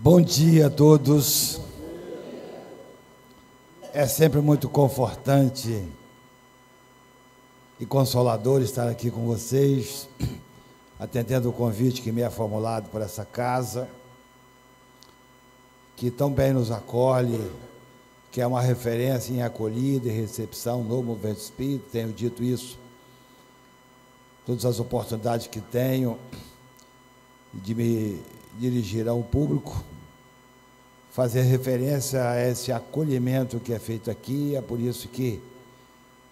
Bom dia a todos. É sempre muito confortante e consolador estar aqui com vocês, atendendo o convite que me é formulado por essa casa, que tão bem nos acolhe, que é uma referência em acolhida e recepção no Movimento Espírita. Tenho dito isso todas as oportunidades que tenho de me dirigir ao público, fazer referência a esse acolhimento que é feito aqui. É por isso que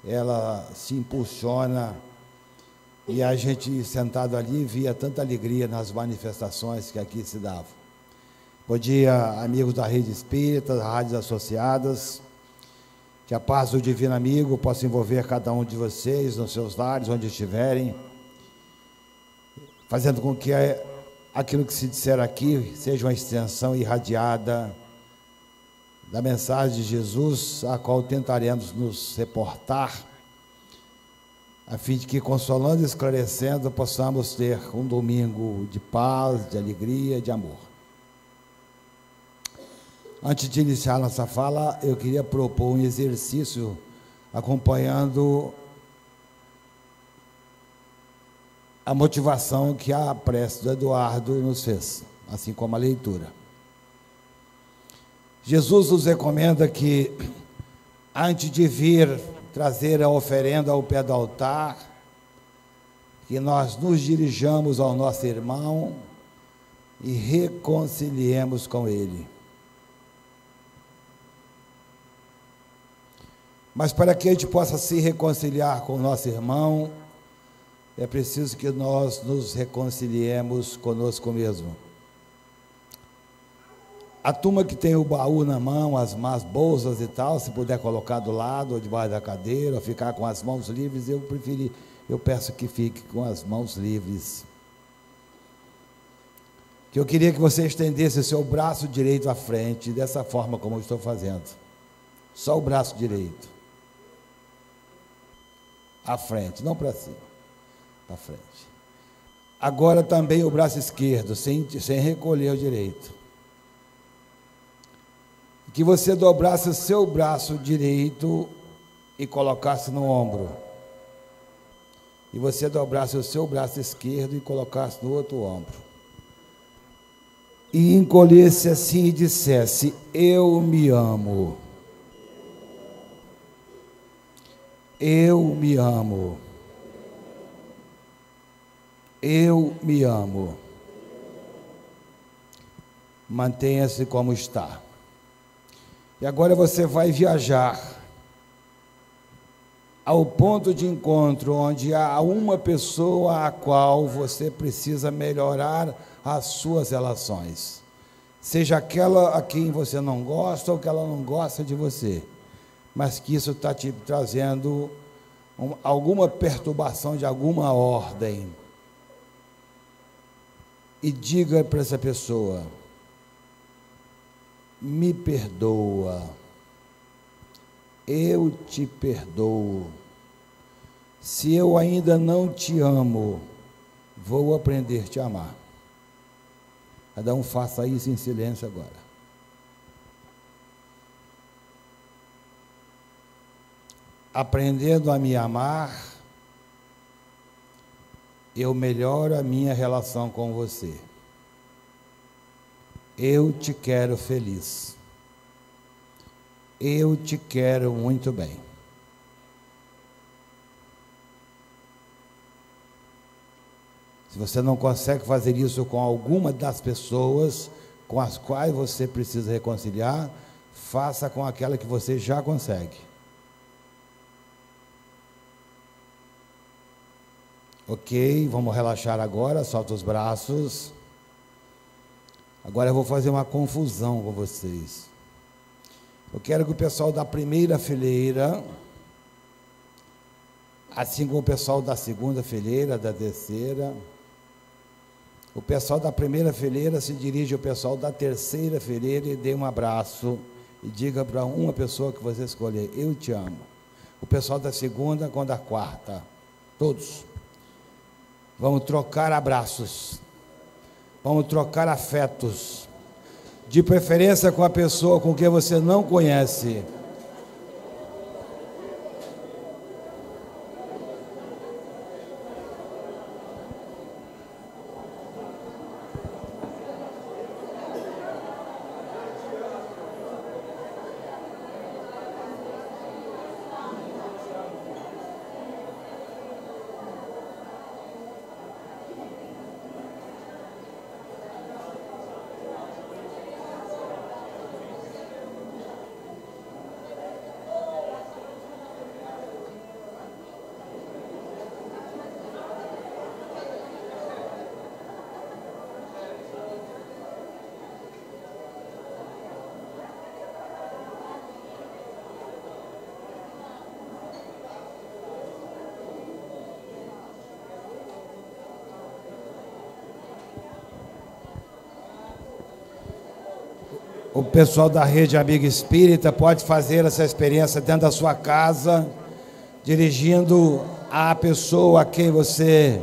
ela se impulsiona, e a gente sentado ali via tanta alegria nas manifestações que aqui se davam. Bom dia, amigos da Rede Espírita, rádios associadas. Que a paz do Divino Amigo possa envolver cada um de vocês nos seus lares, onde estiverem, fazendo com que aquilo que se disser aqui seja uma extensão irradiada da mensagem de Jesus, a qual tentaremos nos reportar, a fim de que, consolando e esclarecendo, possamos ter um domingo de paz, de alegria, de amor. Antes de iniciar nossa fala, eu queria propor um exercício acompanhando a motivação que a prece do Eduardo nos fez, assim como a leitura. Jesus nos recomenda que, antes de vir trazer a oferenda ao pé do altar, que nós nos dirijamos ao nosso irmão e reconciliemos com ele. Mas para que a gente possa se reconciliar com o nosso irmão, é preciso que nós nos reconciliemos conosco mesmo. A turma que tem o baú na mão, as bolsas e tal, se puder colocar do lado ou debaixo da cadeira, ou ficar com as mãos livres, eu peço que fique com as mãos livres. Que eu queria que você estendesse o seu braço direito à frente, dessa forma como eu estou fazendo. Só o braço direito. À frente, não para cima, para frente. Agora também o braço esquerdo, sem recolher o direito. Que você dobrasse o seu braço direito e colocasse no ombro. E você dobrasse o seu braço esquerdo e colocasse no outro ombro. E encolhesse assim e dissesse: eu me amo. Eu me amo. Eu me amo. Mantenha-se como está. E agora você vai viajar ao ponto de encontro onde há uma pessoa a qual você precisa melhorar as suas relações. Seja aquela a quem você não gosta ou que ela não gosta de você, mas que isso está te trazendo alguma perturbação de alguma ordem. E diga para essa pessoa: me perdoa, eu te perdoo. Se eu ainda não te amo, vou aprender a te amar. Cada um faça isso em silêncio agora. Aprendendo a me amar, eu melhoro a minha relação com você. Eu te quero feliz. Eu te quero muito bem. Se você não consegue fazer isso com alguma das pessoas com as quais você precisa reconciliar, faça com aquela que você já consegue. Ok, vamos relaxar agora, solta os braços. Agora eu vou fazer uma confusão com vocês. Eu quero que o pessoal da primeira fileira, assim como o pessoal da segunda fileira, da terceira, o pessoal da primeira fileira se dirige ao pessoal da terceira fileira e dê um abraço e diga para uma pessoa que você escolher: eu te amo. O pessoal da segunda com a da quarta, todos. Vamos trocar abraços, vamos trocar afetos. de preferência com a pessoa com quem você não conhece. O pessoal da Rede Amiga Espírita pode fazer essa experiência dentro da sua casa, dirigindo a pessoa a quem você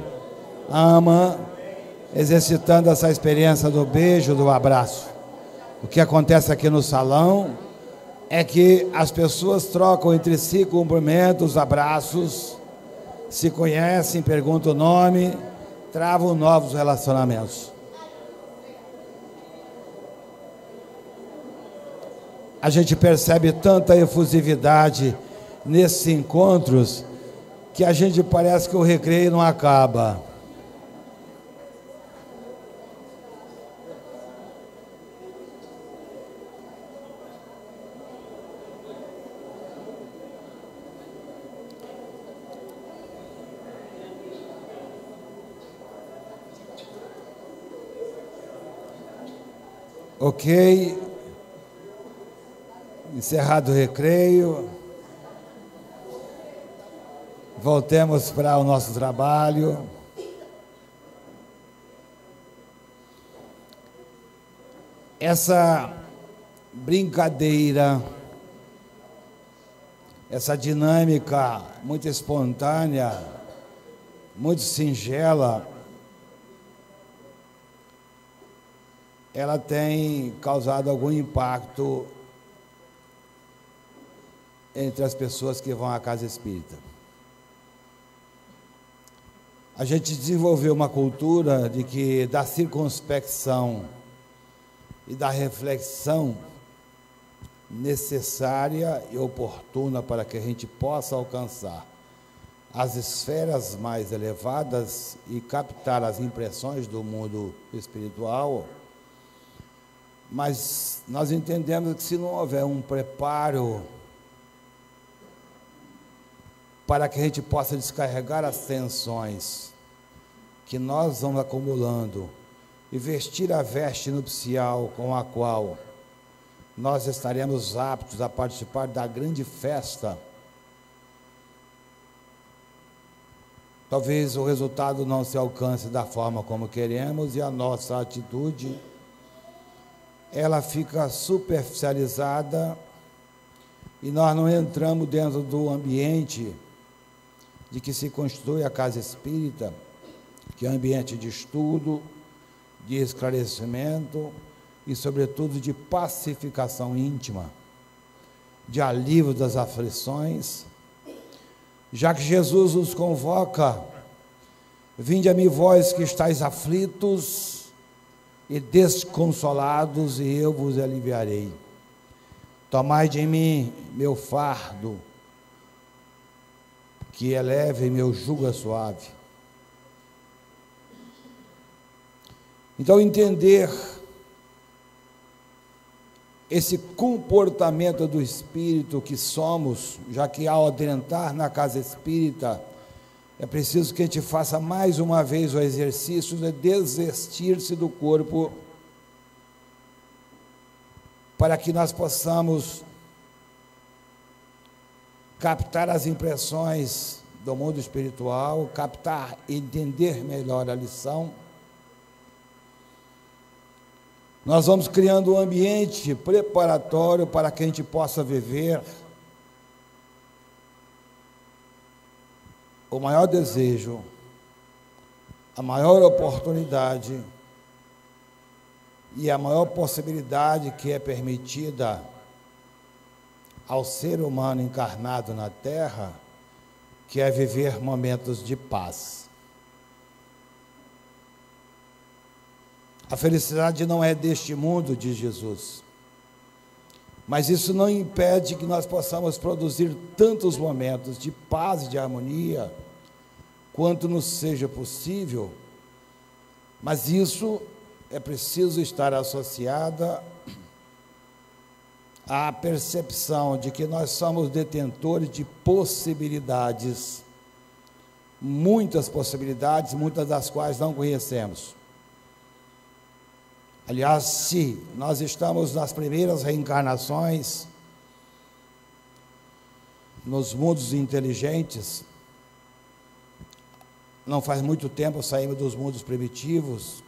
ama, exercitando essa experiência do beijo, do abraço. O que acontece aqui no salão é que as pessoas trocam entre si cumprimentos, abraços, se conhecem, perguntam o nome, travam novos relacionamentos. A gente percebe tanta efusividade nesses encontros que a gente parece que o recreio não acaba. Ok. Encerrado o recreio, voltemos para o nosso trabalho. Essa brincadeira, essa dinâmica muito espontânea, muito singela, ela tem causado algum impacto entre as pessoas que vão à casa espírita. A gente desenvolveu uma cultura de que da circunspecção e da reflexão necessária e oportuna para que a gente possa alcançar as esferas mais elevadas e captar as impressões do mundo espiritual, mas nós entendemos que se não houver um preparo para que a gente possa descarregar as tensões que nós vamos acumulando e vestir a veste nupcial com a qual nós estaremos aptos a participar da grande festa, talvez o resultado não se alcance da forma como queremos e a nossa atitude, ela fica superficializada e nós não entramos dentro do ambiente de que se constitui a casa espírita, que é um ambiente de estudo, de esclarecimento e, sobretudo, de pacificação íntima, de alívio das aflições, já que Jesus nos convoca: vinde a mim vós que estáis aflitos e desconsolados, e eu vos aliviarei. Tomai de mim meu fardo, que é leve e meu jugo é suave. Então, entender esse comportamento do espírito que somos, já que ao adentrar na casa espírita, é preciso que a gente faça mais uma vez o exercício de desvestir-se do corpo, para que nós possamos captar as impressões do mundo espiritual, captar e entender melhor a lição. Nós vamos criando um ambiente preparatório para que a gente possa viver o maior desejo, a maior oportunidade e a maior possibilidade que é permitida ao ser humano encarnado na Terra, que é viver momentos de paz. A felicidade não é deste mundo, diz Jesus, mas isso não impede que nós possamos produzir tantos momentos de paz e de harmonia quanto nos seja possível, mas isso é preciso estar associada à percepção de que nós somos detentores de possibilidades, muitas possibilidades, muitas das quais não conhecemos. Aliás, se nós estamos nas primeiras reencarnações, nos mundos inteligentes, não faz muito tempo saímos dos mundos primitivos,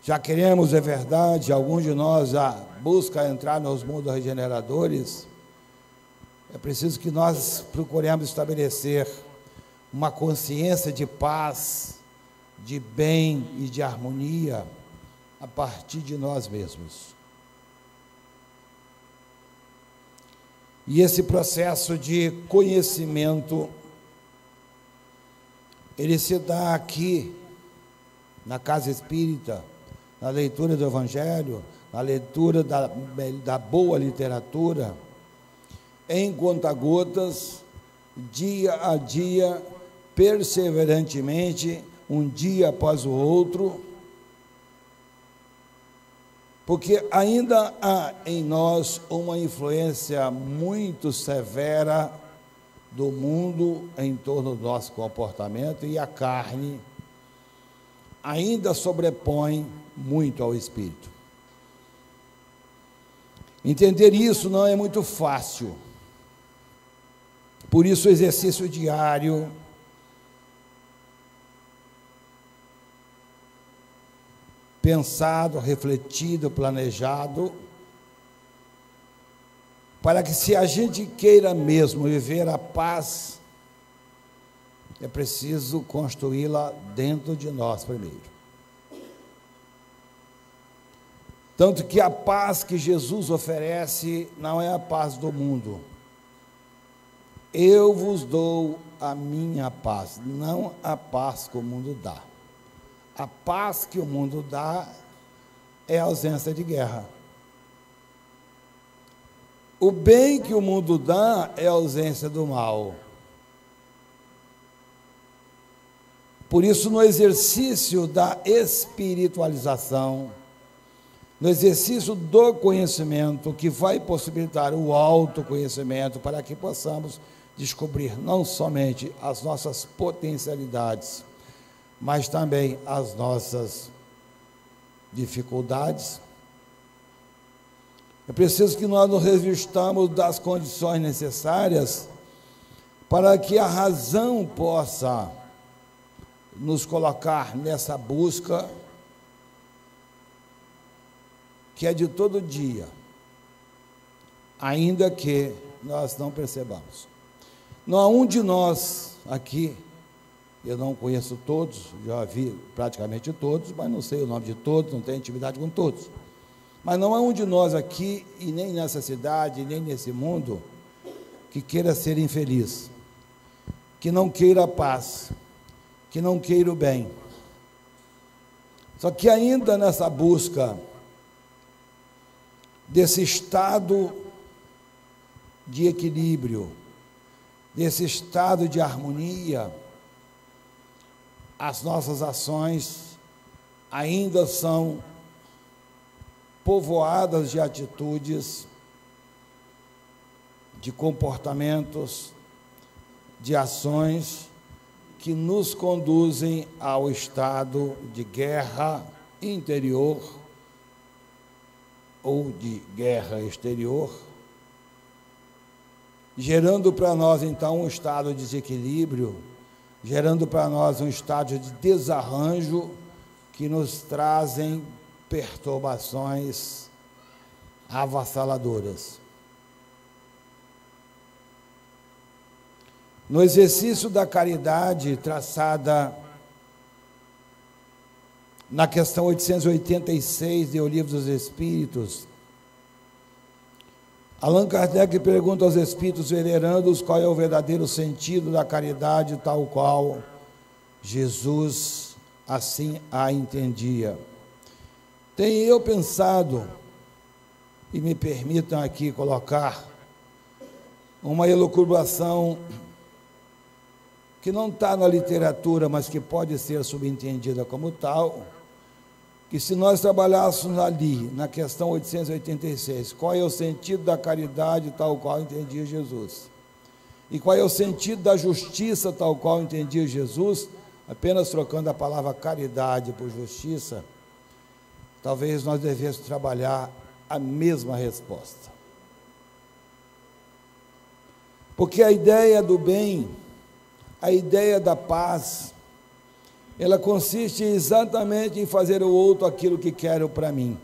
já queremos, é verdade, alguns de nós já buscam entrar nos mundos regeneradores, é preciso que nós procuremos estabelecer uma consciência de paz, de bem e de harmonia a partir de nós mesmos. E esse processo de conhecimento, ele se dá aqui, na casa espírita, na leitura do Evangelho, na leitura da boa literatura, em conta-gotas, dia a dia, perseverantemente, um dia após o outro, porque ainda há em nós uma influência muito severa do mundo em torno do nosso comportamento, e a carne ainda sobrepõe muito ao espírito. Entender isso não é muito fácil, por isso o exercício diário pensado, refletido, planejado, para que, se a gente queira mesmo viver a paz, é preciso construí-la dentro de nós primeiro. Tanto que a paz que Jesus oferece não é a paz do mundo. Eu vos dou a minha paz, não a paz que o mundo dá. A paz que o mundo dá é a ausência de guerra. O bem que o mundo dá é a ausência do mal. Por isso, no exercício da espiritualização, no exercício do conhecimento, que vai possibilitar o autoconhecimento, para que possamos descobrir não somente as nossas potencialidades, mas também as nossas dificuldades, é preciso que nós nos revistamos das condições necessárias para que a razão possa nos colocar nessa busca que é de todo dia, ainda que nós não percebamos. Não há um de nós aqui, eu não conheço todos, já vi praticamente todos, mas não sei o nome de todos, não tenho intimidade com todos. Mas não há um de nós aqui, e nem nessa cidade, nem nesse mundo, que queira ser infeliz, que não queira a paz, que não queira o bem. Só que ainda nessa busca desse estado de equilíbrio, desse estado de harmonia, as nossas ações ainda são povoadas de atitudes, de comportamentos, de ações que nos conduzem ao estado de guerra interior ou de guerra exterior, gerando para nós, então, um estado de desequilíbrio, gerando para nós um estado de desarranjo que nos trazem perturbações avassaladoras. No exercício da caridade traçada na questão 886 de O Livro dos Espíritos, Allan Kardec pergunta aos espíritos venerandos qual é o verdadeiro sentido da caridade, tal qual Jesus assim a entendia. Tenho eu pensado, e me permitam aqui colocar uma elucubração que não está na literatura, mas que pode ser subentendida como tal, que se nós trabalhássemos ali, na questão 886, qual é o sentido da caridade tal qual entendia Jesus, e qual é o sentido da justiça tal qual entendia Jesus, apenas trocando a palavra caridade por justiça, talvez nós devêssemos trabalhar a mesma resposta. Porque a ideia do bem, a ideia da paz, ela consiste exatamente em fazer ao outro aquilo que quero para mim,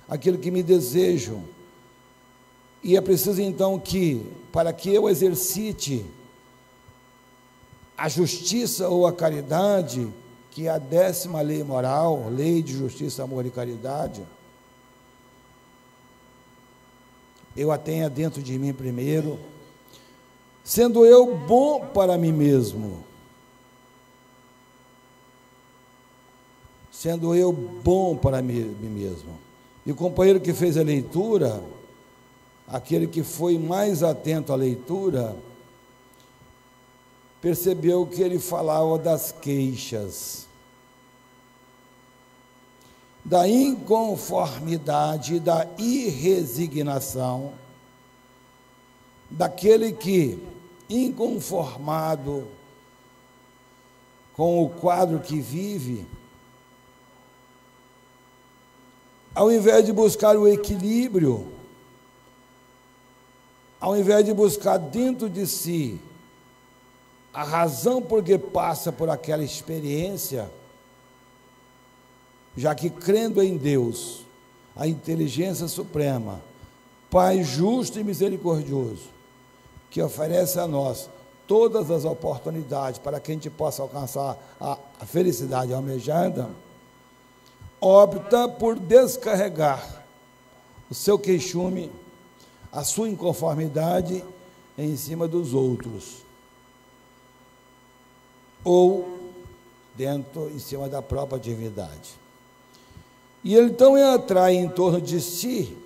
aquilo que me desejo. E é preciso então que, para que eu exercite a justiça ou a caridade, que é a 10ª lei moral, lei de justiça, amor e caridade, eu a tenha dentro de mim primeiro, sendo eu bom para mim mesmo, sendo eu bom para mim mesmo. E o companheiro que fez a leitura, aquele que foi mais atento à leitura, percebeu que ele falava das queixas, da inconformidade, da irresignação, daquele que, inconformado com o quadro que vive, ao invés de buscar o equilíbrio, ao invés de buscar dentro de si a razão por que passa por aquela experiência, já que crendo em Deus, a inteligência suprema, Pai justo e misericordioso, que oferece a nós todas as oportunidades para que a gente possa alcançar a felicidade almejada, opta por descarregar o seu queixume, a sua inconformidade em cima dos outros, ou dentro, em cima da própria divindade. E ele então atrai em torno de si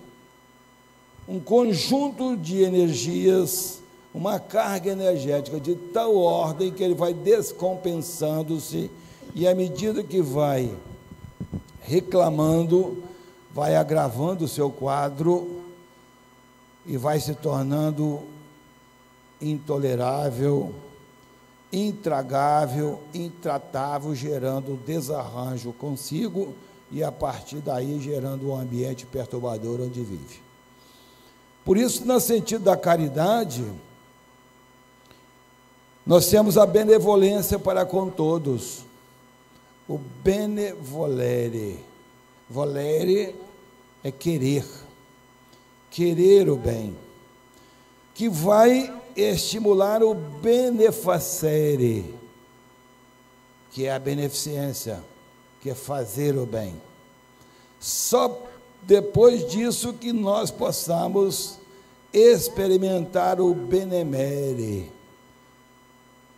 um conjunto de energias, uma carga energética de tal ordem que ele vai descompensando-se, e à medida que vai reclamando, vai agravando o seu quadro e vai se tornando intolerável, intragável, intratável, gerando desarranjo consigo e a partir daí gerando um ambiente perturbador onde vive. Por isso, no sentido da caridade, nós temos a benevolência para com todos, o benevolere. Volere é querer, querer o bem, que vai estimular o benefacere, que é a beneficência, que é fazer o bem. Só depois disso que nós possamos experimentar o benemere,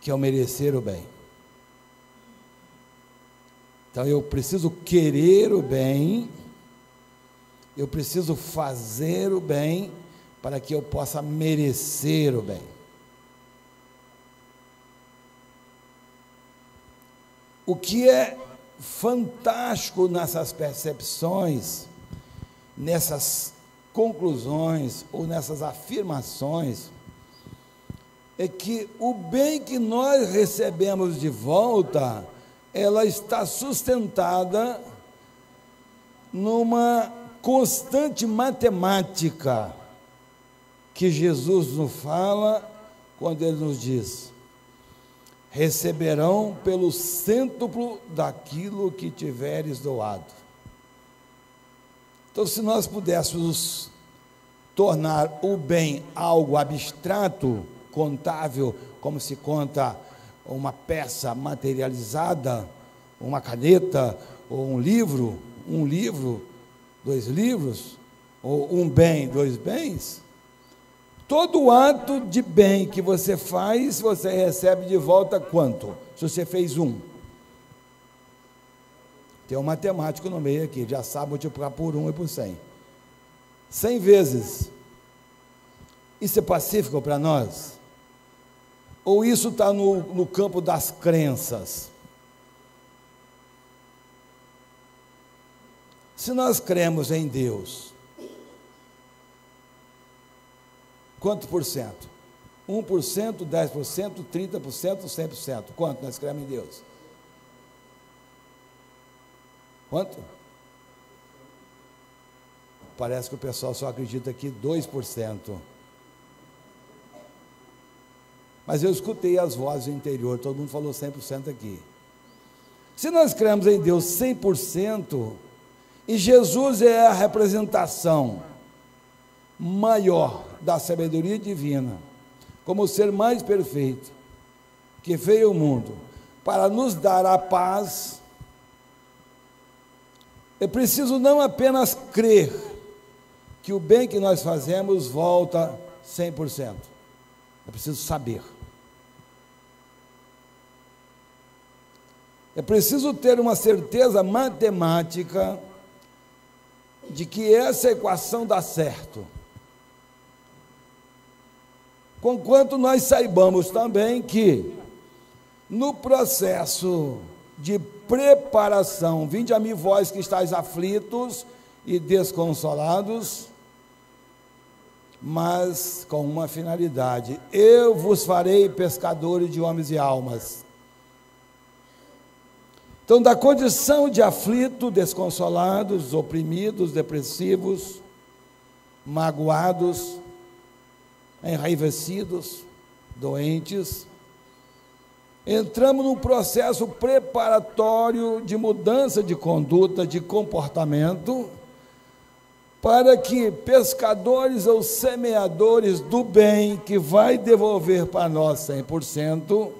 que é o merecer o bem. Então eu preciso querer o bem, eu preciso fazer o bem, para que eu possa merecer o bem. O que é fantástico nessas percepções, nessas conclusões ou nessas afirmações, é que o bem que nós recebemos de volta, ela está sustentada numa constante matemática que Jesus nos fala quando ele nos diz: receberão pelo cêntuplo daquilo que tiveres doado. Então, se nós pudéssemos tornar o bem algo abstrato, contável, como se conta uma peça materializada, uma caneta, ou um livro, dois livros, ou um bem, dois bens, todo ato de bem que você faz, você recebe de volta quanto? Se você fez um. Tem um matemático no meio aqui, já sabe multiplicar por 1 e por 100. 100 vezes. Isso é pacífico para nós? Ou isso está no campo das crenças? Se nós cremos em Deus, quanto por cento? 1%, 10%, 30%, 100%. Quanto nós cremos em Deus? Quanto? Parece que o pessoal só acredita aqui 2%. Mas eu escutei as vozes do interior, todo mundo falou 100% aqui. Se nós cremos em Deus 100%, e Jesus é a representação maior da sabedoria divina, como o ser mais perfeito, que veio ao mundo para nos dar a paz, é preciso não apenas crer que o bem que nós fazemos volta 100%, é preciso saber. É preciso ter uma certeza matemática de que essa equação dá certo. Conquanto nós saibamos também que, no processo de preparação, vinde a mim vós que estáis aflitos e desconsolados, mas com uma finalidade: eu vos farei pescadores de homens e almas. Então, da condição de aflito, desconsolados, oprimidos, depressivos, magoados, enraivecidos, doentes, entramos num processo preparatório de mudança de conduta, de comportamento, para que pescadores ou semeadores do bem, que vai devolver para nós 100%,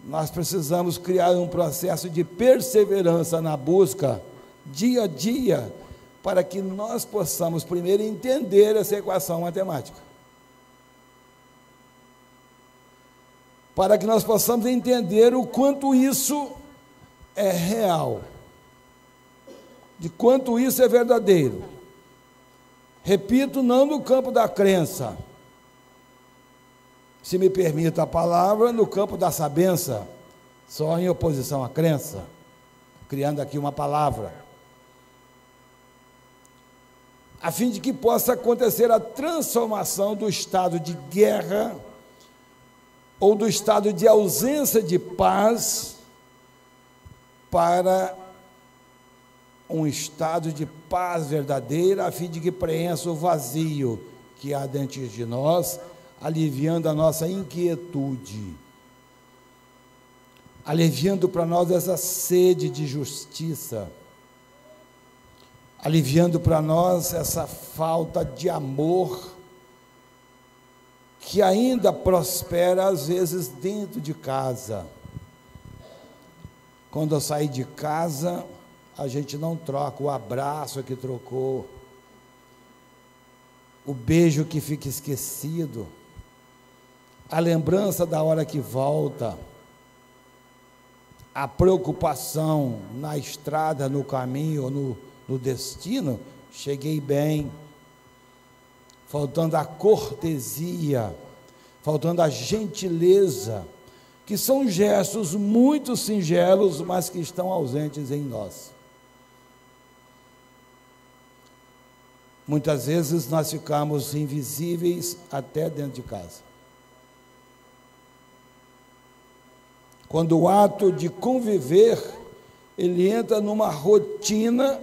nós precisamos criar um processo de perseverança na busca, dia a dia, para que nós possamos primeiro entender essa equação matemática. Para que nós possamos entender o quanto isso é real, de quanto isso é verdadeiro. Repito, não no campo da crença, se me permita a palavra, no campo da sabença, só em oposição à crença, criando aqui uma palavra, a fim de que possa acontecer a transformação do estado de guerra ou do estado de ausência de paz para um estado de paz verdadeira, a fim de que preencha o vazio que há dentro de nós, aliviando a nossa inquietude, aliviando para nós essa sede de justiça, aliviando para nós essa falta de amor que ainda prospera às vezes dentro de casa. Quando eu saí de casa, a gente não troca o abraço que trocou, o beijo que fica esquecido, a lembrança da hora que volta, a preocupação na estrada, no caminho, no destino, cheguei bem, faltando a cortesia, faltando a gentileza, que são gestos muito singelos, mas que estão ausentes em nós. Muitas vezes nós ficamos invisíveis até dentro de casa. Quando o ato de conviver, ele entra numa rotina,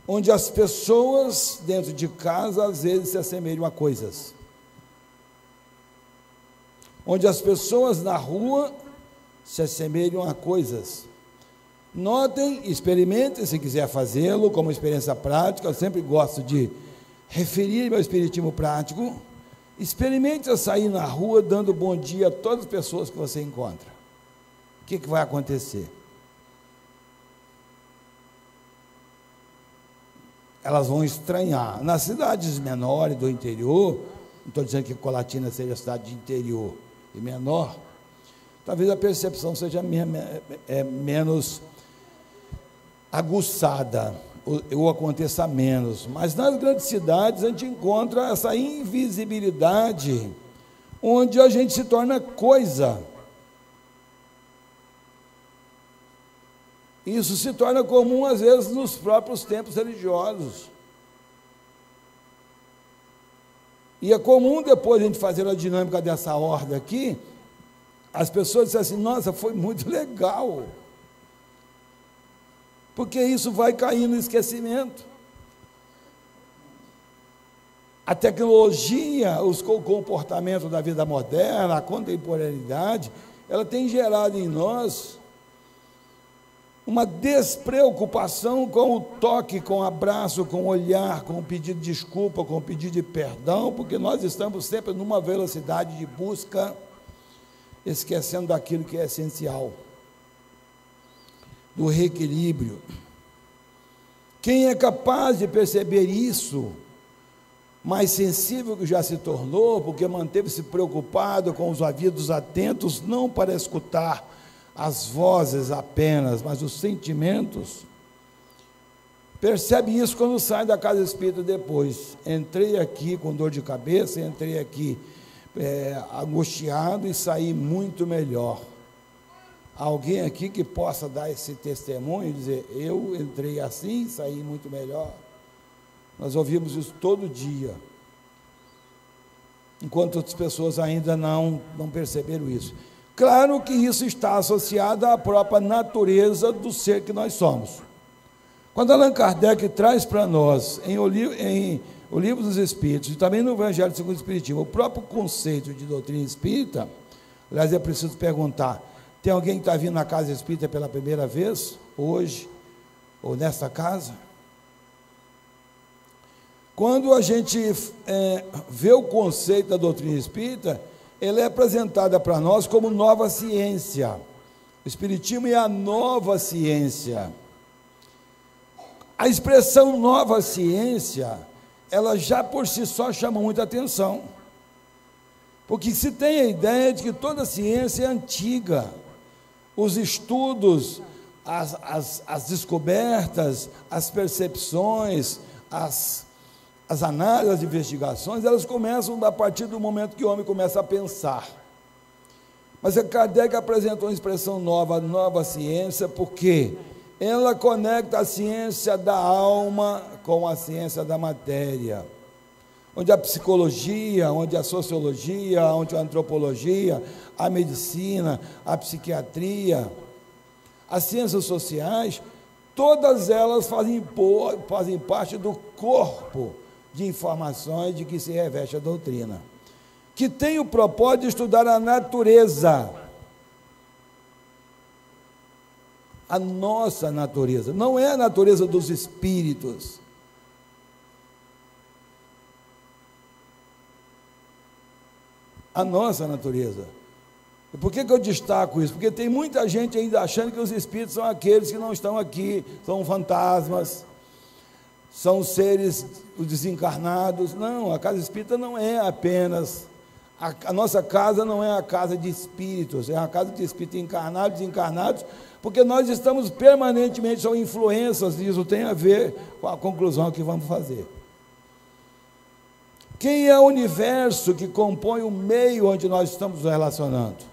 onde as pessoas dentro de casa, às vezes, se assemelham a coisas. Onde as pessoas na rua se assemelham a coisas. Notem, experimentem, se quiser fazê-lo, como experiência prática, eu sempre gosto de referir meu espiritismo prático. Experimente a sair na rua dando bom dia a todas as pessoas que você encontra. O que vai acontecer? elas vão estranhar. Nas cidades menores do interior, não estou dizendo que Colatina seja cidade de interior e menor, talvez a percepção seja menos aguçada, ou aconteça menos, mas nas grandes cidades a gente encontra essa invisibilidade, onde a gente se torna coisa. Isso se torna comum, às vezes, nos próprios templos religiosos. E é comum, depois de a gente fazer a dinâmica dessa ordem aqui, as pessoas dizem assim: nossa, foi muito legal. Porque isso vai cair no esquecimento. A tecnologia, o comportamento da vida moderna, a contemporaneidade, ela tem gerado em nós uma despreocupação com o toque, com o abraço, com o olhar, com o pedido de desculpa, com o pedido de perdão, porque nós estamos sempre numa velocidade de busca, esquecendo daquilo que é essencial, do reequilíbrio. Quem é capaz de perceber isso, mais sensível que já se tornou, porque manteve-se preocupado com os ouvidos atentos, não para escutar as vozes apenas, mas os sentimentos, percebe isso quando sai da casa espírita depois. Entrei aqui com dor de cabeça, entrei aqui angustiado e saí muito melhor. Alguém aqui que possa dar esse testemunho e dizer: eu entrei assim, saí muito melhor? Nós ouvimos isso todo dia, enquanto outras pessoas ainda não perceberam isso. Claro que isso está associado à própria natureza do ser que nós somos. Quando Allan Kardec traz para nós, em O Livro dos Espíritos, e também no Evangelho segundo o Espiritismo, o próprio conceito de doutrina espírita, aliás, é preciso perguntar: tem alguém que está vindo na casa espírita pela primeira vez, hoje, ou nesta casa? Quando a gente vê o conceito da doutrina espírita, ela é apresentada para nós como nova ciência. O Espiritismo é a nova ciência. A expressão nova ciência, ela já por si só chama muita atenção, porque se tem a ideia de que toda ciência é antiga. Os estudos, as descobertas, as percepções, as análises, as investigações, elas começam a partir do momento que o homem começa a pensar. Mas a Kardec apresentou uma expressão nova, nova ciência, porque ela conecta a ciência da alma com a ciência da matéria, onde a psicologia, onde a sociologia, onde a antropologia, a medicina, a psiquiatria, as ciências sociais, todas elas fazem parte do corpo de informações de que se reveste a doutrina, que tem o propósito de estudar a natureza, a nossa natureza, não é a natureza dos espíritos. A nossa natureza. E por que eu destaco isso? Porque tem muita gente ainda achando que os espíritos são aqueles que não estão aqui, são fantasmas, são seres desencarnados. Não, a casa espírita não é apenas, a nossa casa não é a casa de espíritos, é a casa de espíritos encarnados, desencarnados, porque nós estamos permanentemente sob influências, e isso tem a ver com a conclusão que vamos fazer. Quem é o universo que compõe o meio onde nós estamos nos relacionando?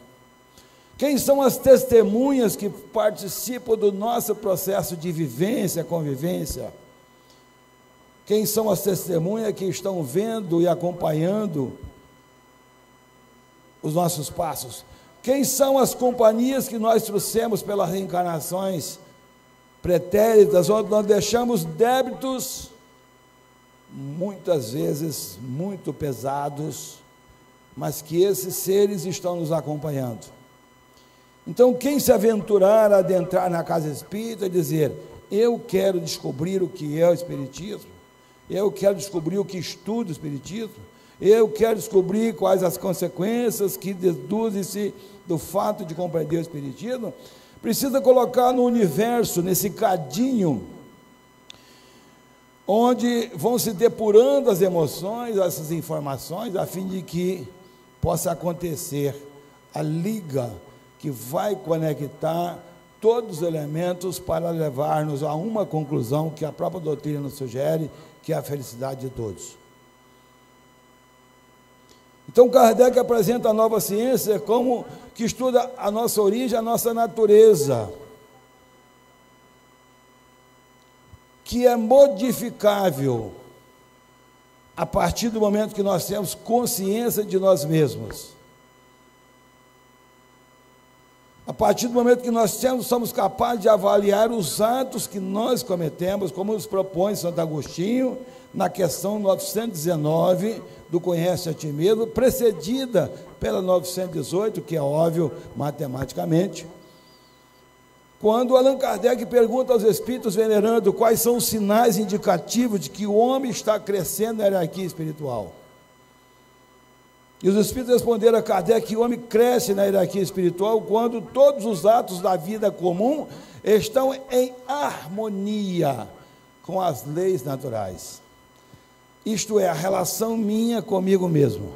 Quem são as testemunhas que participam do nosso processo de vivência, convivência? Quem são as testemunhas que estão vendo e acompanhando os nossos passos? Quem são as companhias que nós trouxemos pelas reencarnações pretéritas, onde nós deixamos débitos, muitas vezes muito pesados, mas que esses seres estão nos acompanhando? Então, quem se aventurar a adentrar na casa espírita e dizer: eu quero descobrir o que é o espiritismo, eu quero descobrir o que estuda o espiritismo, eu quero descobrir quais as consequências que deduzem-se do fato de compreender o espiritismo, precisa colocar no universo, nesse cadinho, onde vão se depurando as emoções, essas informações, a fim de que possa acontecer a liga que vai conectar todos os elementos para levar-nos a uma conclusão que a própria doutrina nos sugere, que é a felicidade de todos. Então, Kardec apresenta a nova ciência como que estuda a nossa origem, a nossa natureza, que é modificável a partir do momento que nós temos consciência de nós mesmos. A partir do momento que nós somos capazes de avaliar os atos que nós cometemos, como nos propõe Santo Agostinho, na questão 919 do Conhece a Ti Mesmo, precedida pela 918, que é óbvio matematicamente, quando Allan Kardec pergunta aos espíritos venerando quais são os sinais indicativos de que o homem está crescendo na hierarquia espiritual. E os espíritos responderam a Kardec que o homem cresce na hierarquia espiritual quando todos os atos da vida comum estão em harmonia com as leis naturais. Isto é, a relação minha comigo mesmo.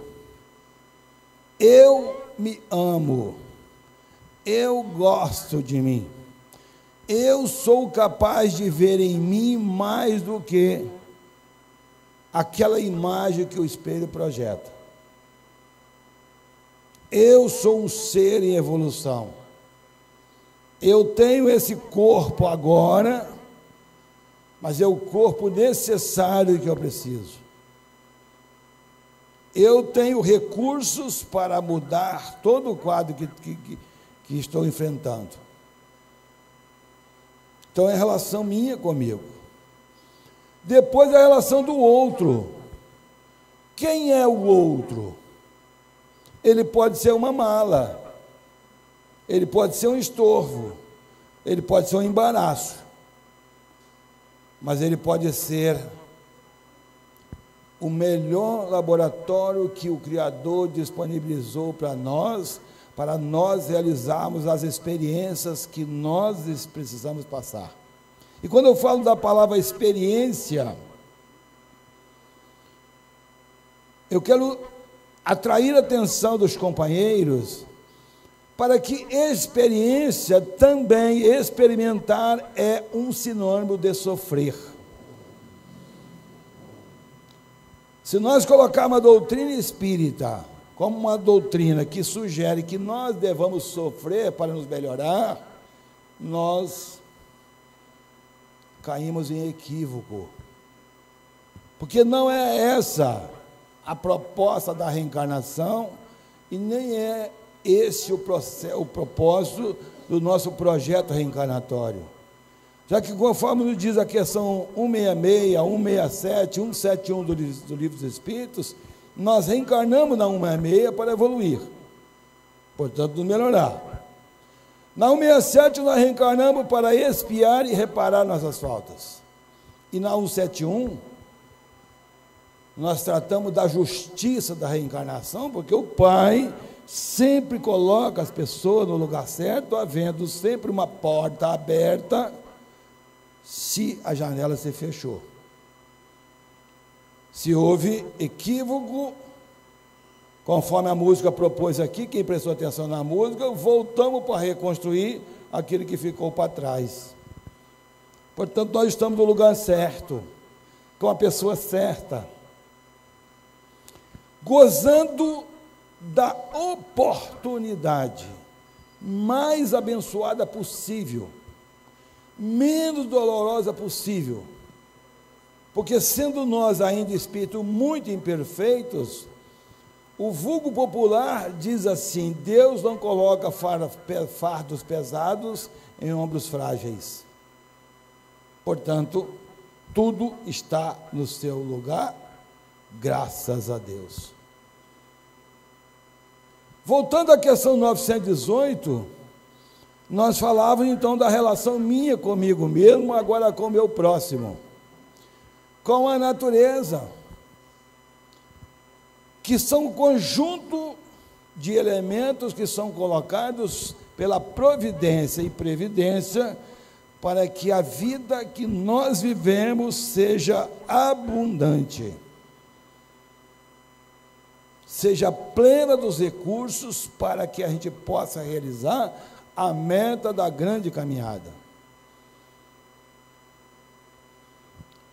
Eu me amo, eu gosto de mim, eu sou capaz de ver em mim mais do que aquela imagem que o espelho projeta. Eu sou um ser em evolução. Eu tenho esse corpo agora, mas é o corpo necessário que eu preciso. Eu tenho recursos para mudar todo o quadro que estou enfrentando. Então, é a relação minha comigo. Depois, a relação do outro. Quem é o outro? Ele pode ser uma mala, ele pode ser um estorvo, ele pode ser um embaraço, mas ele pode ser o melhor laboratório que o Criador disponibilizou para nós realizarmos as experiências que nós precisamos passar. E quando eu falo da palavra experiência, eu quero atrair a atenção dos companheiros para que experiência também, experimentar, é um sinônimo de sofrer. Se nós colocarmos a doutrina espírita como uma doutrina que sugere que nós devamos sofrer para nos melhorar, nós caímos em equívoco, porque não é essa a proposta da reencarnação, e nem é esse o propósito do nosso projeto reencarnatório. Já que, conforme nos diz a questão 166, 167, 171 do Livro dos Espíritos, nós reencarnamos na 166 para evoluir, portanto, nos melhorar. Na 167, nós reencarnamos para expiar e reparar nossas faltas. E na 171, nós tratamos da justiça da reencarnação, porque o Pai sempre coloca as pessoas no lugar certo, havendo sempre uma porta aberta, se a janela se fechou. Se houve equívoco, conforme a música propôs aqui, quem prestou atenção na música, voltamos para reconstruir aquilo que ficou para trás. Portanto, nós estamos no lugar certo, com a pessoa certa, gozando da oportunidade mais abençoada possível, menos dolorosa possível, porque sendo nós ainda espíritos muito imperfeitos, o vulgo popular diz assim: Deus não coloca fardos pesados em ombros frágeis. Portanto, tudo está no seu lugar, graças a Deus. Voltando à questão 918, nós falávamos então da relação minha comigo mesmo, agora com o meu próximo, com a natureza, que são um conjunto de elementos que são colocados pela providência e previdência para que a vida que nós vivemos seja abundante, seja plena dos recursos para que a gente possa realizar a meta da grande caminhada.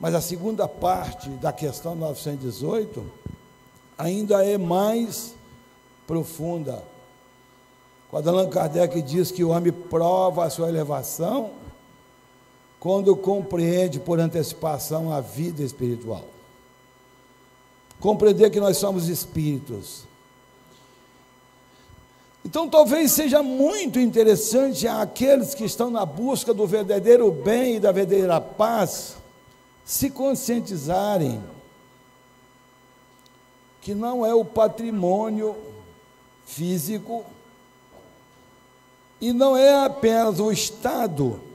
Mas a segunda parte da questão 918 ainda é mais profunda. Quando Allan Kardec diz que o homem prova a sua elevação quando compreende por antecipação a vida espiritual. Compreender que nós somos espíritos. Então, talvez seja muito interessante àqueles que estão na busca do verdadeiro bem e da verdadeira paz se conscientizarem que não é o patrimônio físico e não é apenas o estado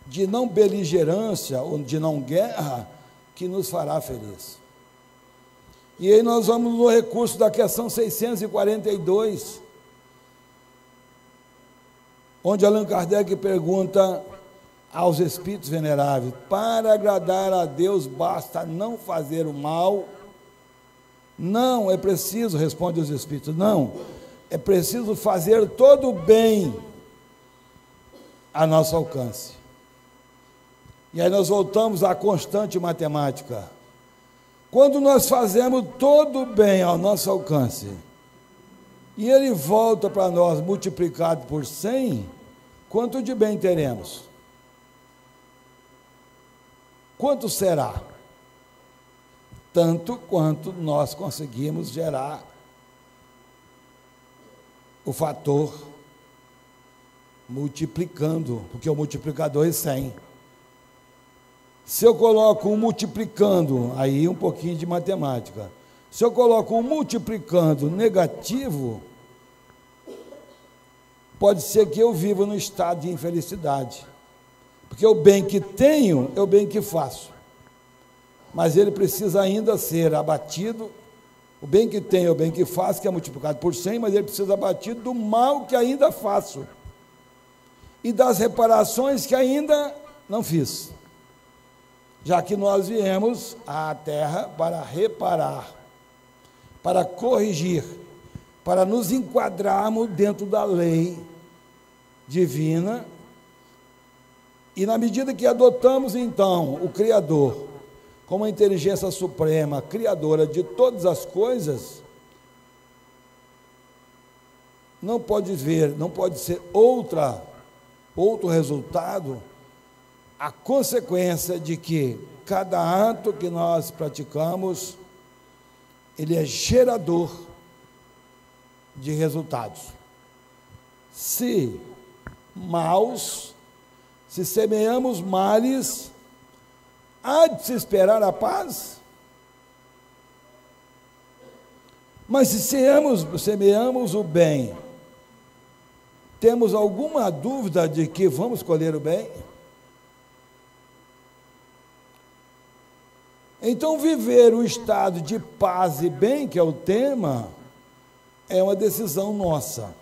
de não beligerância ou de não guerra que nos fará feliz. E aí nós vamos no recurso da questão 642, onde Allan Kardec pergunta aos espíritos veneráveis: para agradar a Deus basta não fazer o mal? Não, é preciso, responde os espíritos, não, é preciso fazer todo o bem a nosso alcance. E aí nós voltamos à constante matemática. Quando nós fazemos todo o bem ao nosso alcance, e ele volta para nós multiplicado por 100, quanto de bem teremos? Quanto será? Tanto quanto nós conseguimos gerar o fator multiplicando, porque o multiplicador é 100. Se eu coloco um multiplicando, aí um pouquinho de matemática, se eu coloco um multiplicando negativo, pode ser que eu viva no estado de infelicidade, porque o bem que tenho é o bem que faço, mas ele precisa ainda ser abatido. O bem que tenho é o bem que faço, que é multiplicado por 100, mas ele precisa ser abatido do mal que ainda faço e das reparações que ainda não fiz, já que nós viemos à Terra para reparar, para corrigir, para nos enquadrarmos dentro da lei divina. E na medida que adotamos, então, o Criador como a inteligência suprema, criadora de todas as coisas, não pode ser outro resultado, a consequência de que cada ato que nós praticamos, ele é gerador de resultados. Se semeamos males, há de se esperar a paz? Mas se semeamos o bem, temos alguma dúvida de que vamos colher o bem? Então, viver o estado de paz e bem, que é o tema, é uma decisão nossa.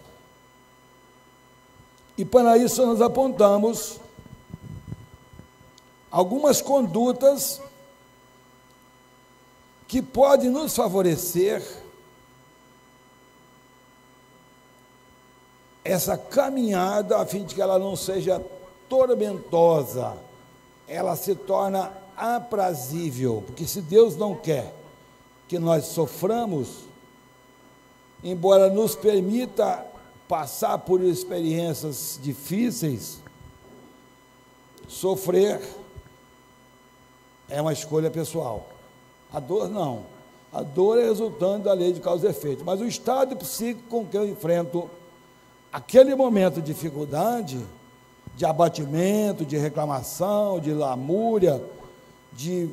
E para isso nós apontamos algumas condutas que podem nos favorecer essa caminhada, a fim de que ela não seja tormentosa, ela se torna aprazível, porque se Deus não quer que nós soframos, embora nos permita passar por experiências difíceis, sofrer é uma escolha pessoal. A dor não. A dor é resultante da lei de causa e efeito. Mas o estado psíquico com que eu enfrento aquele momento de dificuldade, de abatimento, de reclamação, de lamúria, de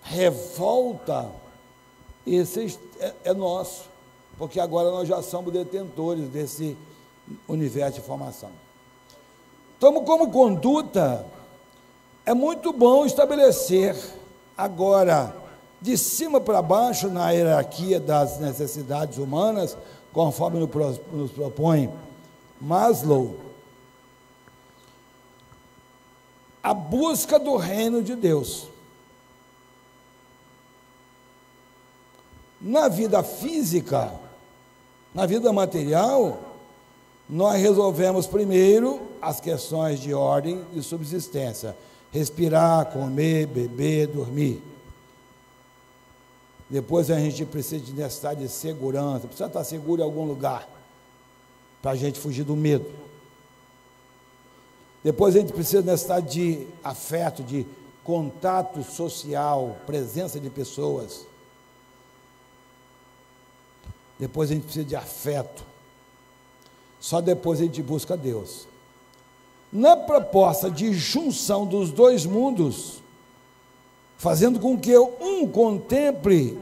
revolta, esse é nosso, porque agora nós já somos detentores desse universo de informação. Então, como conduta, é muito bom estabelecer agora, de cima para baixo, na hierarquia das necessidades humanas, conforme nos propõe Maslow, a busca do reino de Deus. Na vida física, na vida material, nós resolvemos primeiro as questões de ordem e subsistência: respirar, comer, beber, dormir. Depois a gente precisa de necessidade de segurança, precisa estar seguro em algum lugar, para a gente fugir do medo. Depois a gente precisa de necessidade de afeto, de contato social, presença de pessoas. Depois a gente precisa de afeto. Só depois a gente busca Deus. Na proposta de junção dos dois mundos, fazendo com que um contemple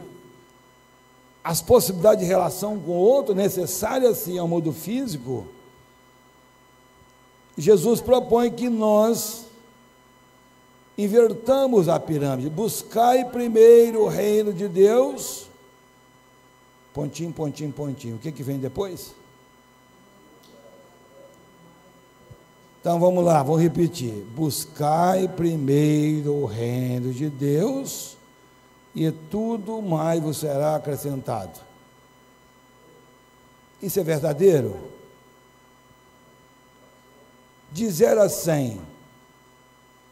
as possibilidades de relação com o outro, necessárias sim ao mundo físico, Jesus propõe que nós invertamos a pirâmide. Buscai primeiro o reino de Deus, pontinho, pontinho, pontinho. O que vem depois? Então vamos lá, vou repetir: buscai primeiro o reino de Deus, e tudo mais vos será acrescentado. Isso é verdadeiro? De 0 a 100,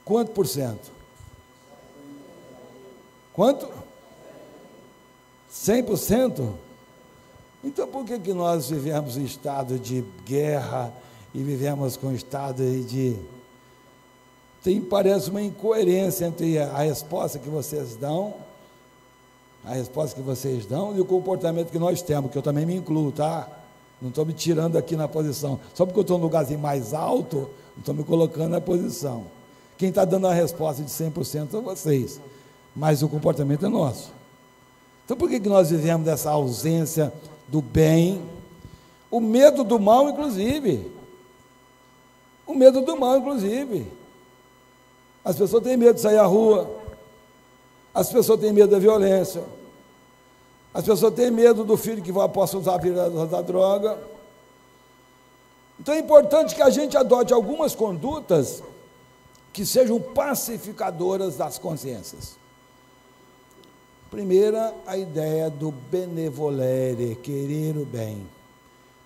quanto por cento? Quanto? 100%? Então por que nós vivemos em estado de guerra e vivemos com estado de... parece uma incoerência entre a resposta que vocês dão, e o comportamento que nós temos, que eu também me incluo, tá? Não estou me tirando aqui na posição, só porque eu estou num lugarzinho mais alto, não estou me colocando na posição. Quem está dando a resposta de 100% são vocês, mas o comportamento é nosso. Então por que nós vivemos dessa ausência do bem, o medo do mal, inclusive? O medo do mal, inclusive. As pessoas têm medo de sair à rua, as pessoas têm medo da violência, as pessoas têm medo do filho que possa usar a droga. Então é importante que a gente adote algumas condutas que sejam pacificadoras das consciências. Primeira, a ideia do benevolere, querer o bem,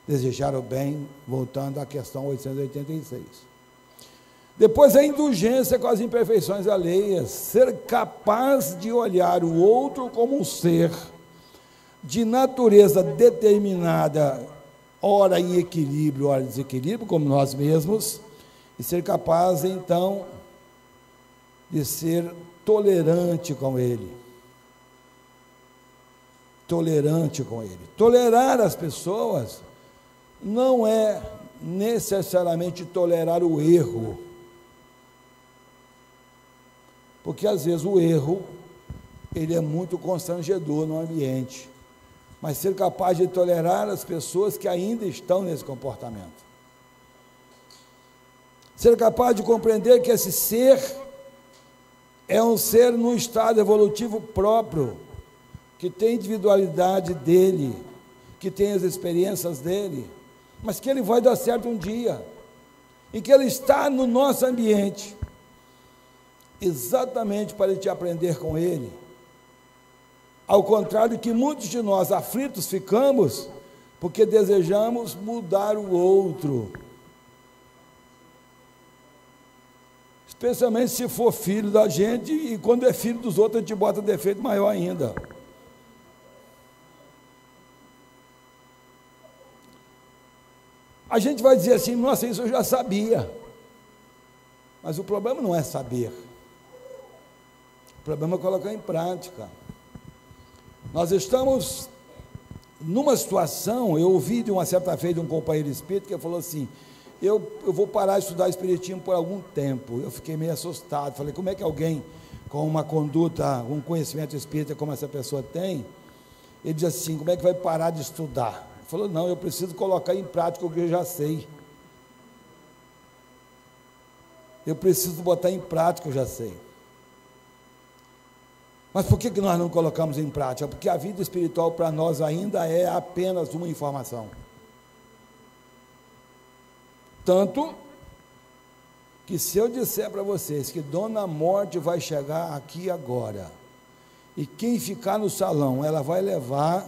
desejar o bem, voltando à questão 886. Depois, a indulgência com as imperfeições alheias, ser capaz de olhar o outro como um ser de natureza determinada, ora em equilíbrio, ora em desequilíbrio, como nós mesmos, e ser capaz, então, de ser tolerante com ele. Tolerante com ele. Tolerar as pessoas não é necessariamente tolerar o erro, porque às vezes o erro, ele é muito constrangedor no ambiente, mas ser capaz de tolerar as pessoas que ainda estão nesse comportamento, ser capaz de compreender que esse ser é um ser num estado evolutivo próprio, que tem individualidade dele, que tem as experiências dele, mas que ele vai dar certo um dia, e que ele está no nosso ambiente, exatamente para a gente aprender com ele, ao contrário que muitos de nós aflitos ficamos, porque desejamos mudar o outro, especialmente se for filho da gente, e quando é filho dos outros a gente bota defeito maior ainda. A gente vai dizer assim: nossa, isso eu já sabia. Mas o problema não é saber, o problema é colocar em prática. Nós estamos numa situação, eu ouvi de uma certa feita de um companheiro espírita que falou assim: eu vou parar de estudar espiritismo por algum tempo. Eu fiquei meio assustado, falei: como é que alguém com uma conduta, um conhecimento espírita como essa pessoa tem, ele diz assim, como é que vai parar de estudar? Ele falou: não, eu preciso colocar em prática o que eu já sei, eu preciso botar em prática o que eu já sei. Mas por que nós não colocamos em prática? Porque a vida espiritual para nós ainda é apenas uma informação. Tanto que se eu disser para vocês que Dona Morte vai chegar aqui agora, e quem ficar no salão, ela vai levar,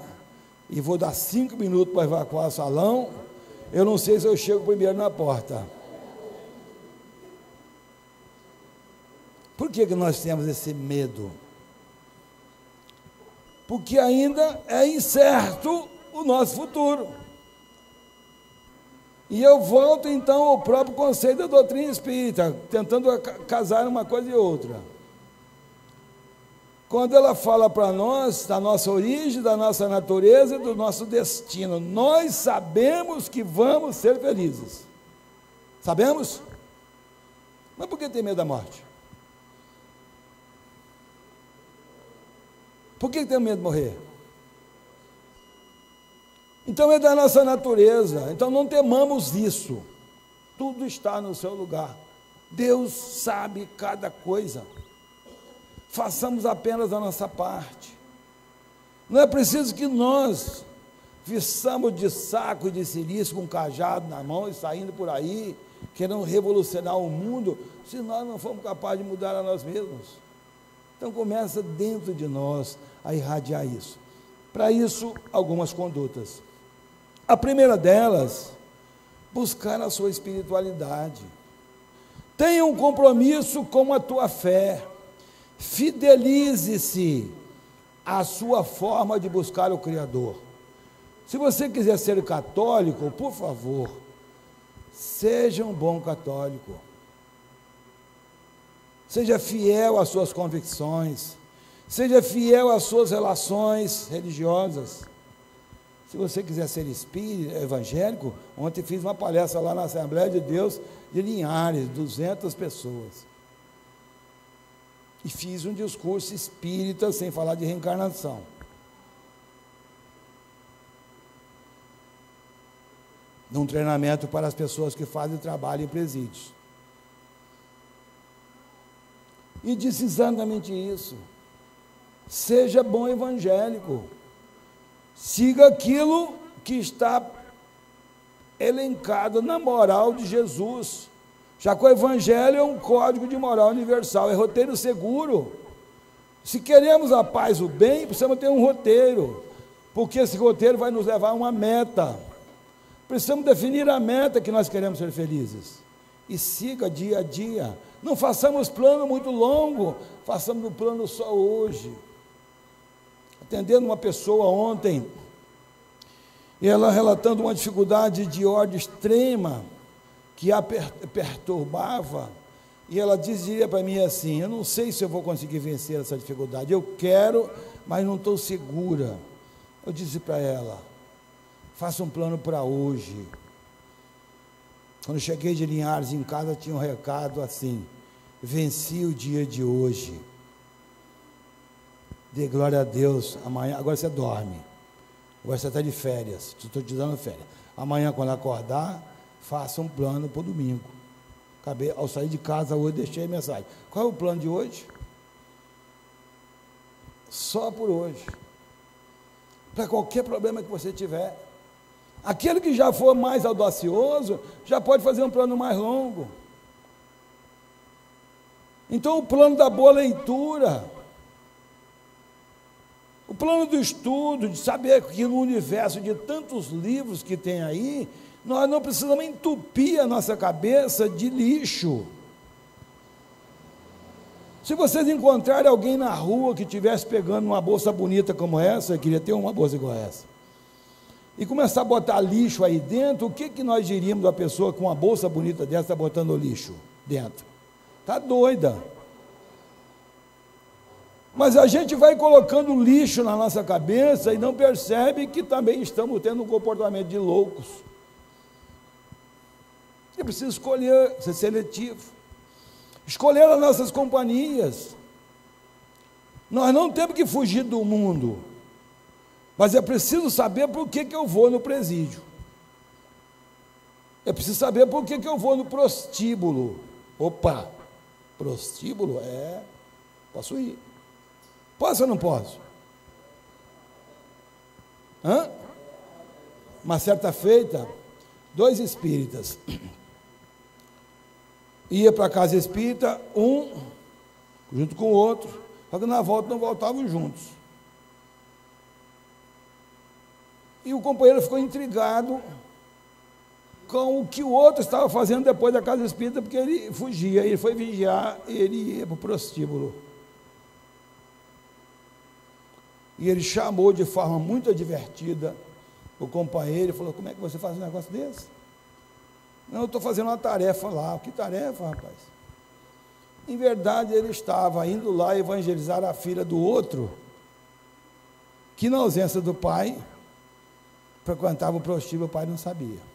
e vou dar 5 minutos para evacuar o salão, eu não sei se eu chego primeiro na porta. Por que nós temos esse medo? Porque ainda é incerto o nosso futuro. E eu volto então ao próprio conceito da doutrina espírita, tentando casar uma coisa e outra. Quando ela fala para nós da nossa origem, da nossa natureza e do nosso destino, nós sabemos que vamos ser felizes. Sabemos? Mas por que tem medo da morte? Por que tem medo de morrer? Então é da nossa natureza, então não temamos isso, tudo está no seu lugar, Deus sabe cada coisa, façamos apenas a nossa parte, não é preciso que nós viçamos de saco e de silício com um cajado na mão e saindo por aí, querendo revolucionar o mundo, se nós não formos capazes de mudar a nós mesmos. Então começa dentro de nós a irradiar isso. Para isso, algumas condutas. A primeira delas, buscar a sua espiritualidade. Tenha um compromisso com a tua fé. Fidelize-se à sua forma de buscar o Criador. Se você quiser ser católico, por favor, seja um bom católico. Seja fiel às suas convicções. Seja fiel às suas relações religiosas. Se você quiser ser espírita, evangélico, ontem fiz uma palestra lá na Assembleia de Deus de Linhares, 200 pessoas. E fiz um discurso espírita sem falar de reencarnação. De um treinamento para as pessoas que fazem trabalho em presídios. E disse exatamente isso. Seja bom evangélico. Siga aquilo que está elencado na moral de Jesus. Já que o Evangelho é um código de moral universal, é roteiro seguro. Se queremos a paz e o bem, precisamos ter um roteiro, porque esse roteiro vai nos levar a uma meta. Precisamos definir a meta que nós queremos ser felizes. E siga dia a dia. Não façamos plano muito longo, façamos um plano só hoje. Atendendo uma pessoa ontem, e ela relatando uma dificuldade de ordem extrema, que a perturbava, e ela dizia para mim assim, eu não sei se eu vou conseguir vencer essa dificuldade, eu quero, mas não estou segura. Eu disse para ela, faça um plano para hoje. Quando cheguei de Linhares em casa, tinha um recado assim, venci o dia de hoje. Dê glória a Deus, amanhã, agora você dorme, agora você está de férias, estou te dando férias, amanhã quando acordar, faça um plano para o domingo. Acabei, ao sair de casa hoje, deixei a mensagem, qual é o plano de hoje? Só por hoje, para qualquer problema que você tiver, aquele que já for mais audacioso, já pode fazer um plano mais longo. Então o plano da boa leitura, o plano do estudo, de saber que no universo de tantos livros que tem aí, nós não precisamos entupir a nossa cabeça de lixo. Se vocês encontrarem alguém na rua que estivesse pegando uma bolsa bonita como essa, eu queria ter uma bolsa igual essa, e começar a botar lixo aí dentro, o que nós diríamos da pessoa com uma bolsa bonita dessa está botando lixo dentro? Está doida. Mas a gente vai colocando lixo na nossa cabeça e não percebe que também estamos tendo um comportamento de loucos. É preciso escolher, ser seletivo. Escolher as nossas companhias. Nós não temos que fugir do mundo, mas é preciso saber por que eu vou no presídio. É preciso saber por que eu vou no prostíbulo. Opa, prostíbulo? Posso ir. Posso ou não posso? Uma certa feita, 2 espíritas ia para a casa espírita, um junto com o outro, só que na volta não voltavam juntos. E o companheiro ficou intrigado com o que o outro estava fazendo depois da casa espírita, porque ele fugia, ele foi vigiar e ele ia para o prostíbulo. E ele chamou de forma muito divertida o companheiro e falou: como é que você faz um negócio desse? Não, eu estou fazendo uma tarefa lá. Que tarefa, rapaz? Em verdade, ele estava indo lá evangelizar a filha do outro, que na ausência do pai, frequentava o prostíbulo, o pai não sabia.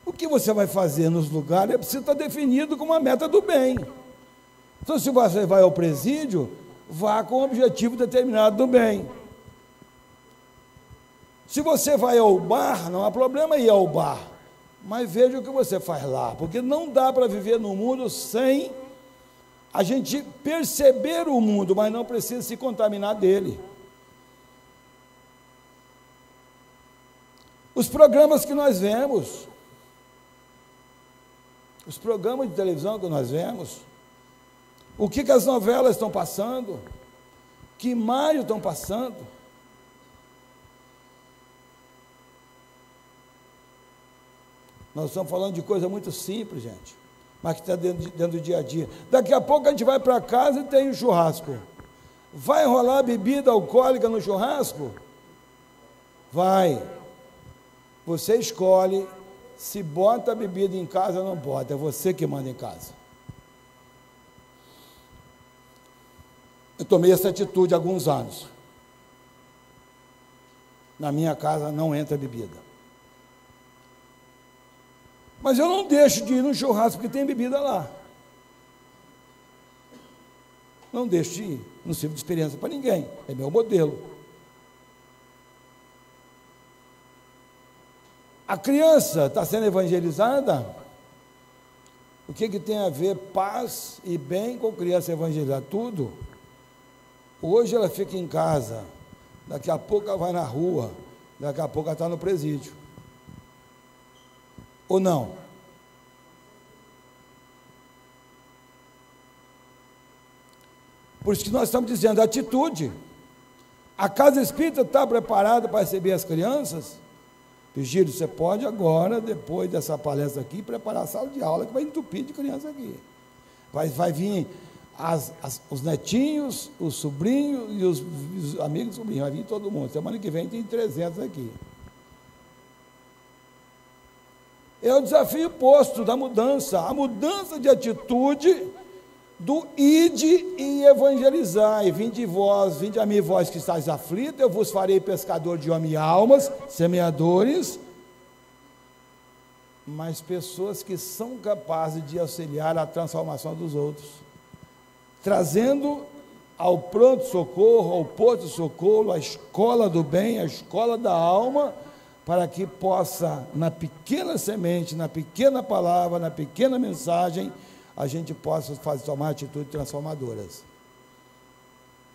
O que você vai fazer nos lugares precisa estar definido com uma meta do bem. Então, se você vai ao presídio, vá com um objetivo determinado do bem. Se você vai ao bar, não há problema ir ao bar, mas veja o que você faz lá, porque não dá para viver no mundo sem a gente perceber o mundo, mas não precisa se contaminar dele. Os programas que nós vemos, os programas de televisão que nós vemos, o que as novelas estão passando, que imagens estão passando. Nós estamos falando de coisa muito simples, gente, mas que está dentro do dia a dia. Daqui a pouco a gente vai para casa e tem um churrasco. Vai rolar bebida alcoólica no churrasco? Vai. Você escolhe se bota a bebida em casa ou não bota, é você que manda em casa. Eu tomei essa atitude há alguns anos. Na minha casa não entra bebida. Mas eu não deixo de ir no churrasco porque tem bebida lá. Não deixo de ir, não sirvo de experiência para ninguém, é meu modelo. A criança está sendo evangelizada. O que tem a ver paz e bem com criança evangelizada? Tudo. Hoje ela fica em casa, daqui a pouco ela vai na rua, daqui a pouco ela está no presídio. Ou não? Por isso que nós estamos dizendo, atitude. A casa espírita está preparada para receber as crianças? Virgílio, você pode agora, depois dessa palestra aqui, preparar a sala de aula, que vai entupir de criança aqui. Vai vir os netinhos, os sobrinhos e os amigos e sobrinhos, vai vir todo mundo. Semana que vem tem 300 aqui. É o desafio posto da mudança, a mudança de atitude do ide e evangelizar, e vinde a mim vós que estáis aflitos, eu vos farei pescador de homens e almas, semeadores, mas pessoas que são capazes de auxiliar a transformação dos outros, trazendo ao pronto-socorro, ao posto-socorro, a escola do bem, a escola da alma, para que possa, na pequena semente, na pequena palavra, na pequena mensagem, a gente possa tomar atitudes transformadoras.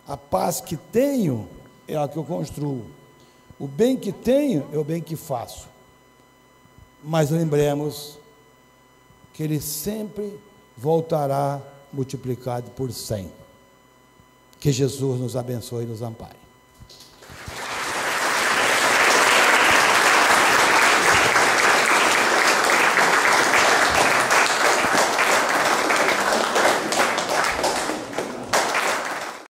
A paz que tenho é a que eu construo. O bem que tenho é o bem que faço. Mas lembremos que ele sempre voltará multiplicado por 100. Que Jesus nos abençoe e nos ampare.